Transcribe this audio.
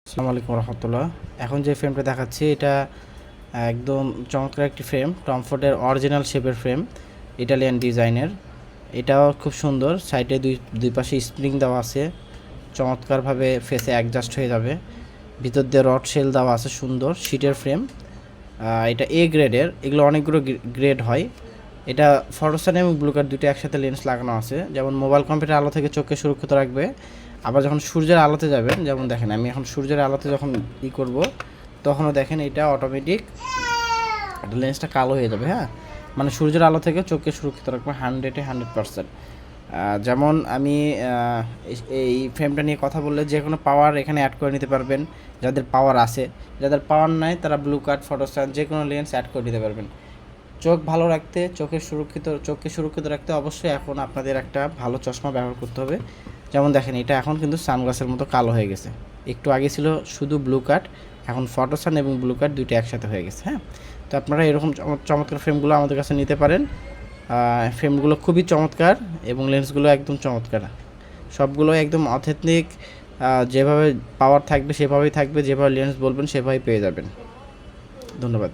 আসসালামু আলাইকুম রহমতুল্লাহ। এখন যে ফ্রেমটা দেখাচ্ছি এটা একদম চমৎকার একটি ফ্রেম, টম ফোর্ডের অরিজিনাল শেপের ফ্রেম, ইটালিয়ান ডিজাইনের। এটাও খুব সুন্দর, সাইডে দুই পাশে স্প্রিং দেওয়া আছে, চমৎকারভাবে ফেসে অ্যাডজাস্ট হয়ে যাবে। ভিতর দিয়ে রড শেল দেওয়া আছে, সুন্দর শীটের ফ্রেম। এটা এ গ্রেডের, এগুলো অনেকগুলো গ্রেড হয়। এটা ফটোসান এবং ব্লুকার দুটো একসাথে লেন্স লাগানো আছে, যেমন মোবাইল কম্পিউটার আলো থেকে চোখকে সুরক্ষিত রাখবে। আবার যখন সূর্যের আলোতে যাবেন, যেমন দেখেন আমি এখন সূর্যের আলোতে যখন করব, তখনও দেখেন এটা অটোমেটিক লেন্সটা কালো হয়ে যাবে। হ্যাঁ, মানে সূর্যের আলো থেকে চোখকে সুরক্ষিত রাখবে 100% যেমন আমি এই ফ্রেমটা নিয়ে কথা বললে যে কোনো পাওয়ার এখানে অ্যাড করে নিতে পারবেন। যাদের পাওয়ার আছে, যাদের পাওয়ার নাই তারা ব্লু কার্ড, ফটোসান যে কোনো লেন্স অ্যাড করে দিতে পারবেন। চোখ ভালো রাখতে, চোখকে সুরক্ষিত রাখতে অবশ্যই এখন আপনাদের একটা ভালো চশমা ব্যবহার করতে হবে। যেমন দেখেন এটা এখন কিন্তু সানগ্লাসের মতো কালো হয়ে গেছে। একটু আগে ছিল শুধু ব্লু কাট, এখন ফটোসান এবং ব্লু কাট দুইটা একসাথে হয়ে গেছে। হ্যাঁ, তো আপনারা এরকম চমৎকার ফ্রেমগুলো আমাদের কাছে নিতে পারেন। ফ্রেমগুলো খুবই চমৎকার এবং লেন্সগুলো একদম চমৎকার, সবগুলো একদম অথেন্টিক। যেভাবে পাওয়ার থাকবে সেভাবেই থাকবে, যেভাবে লেন্স বলবেন সেভাবেই পেয়ে যাবেন। ধন্যবাদ।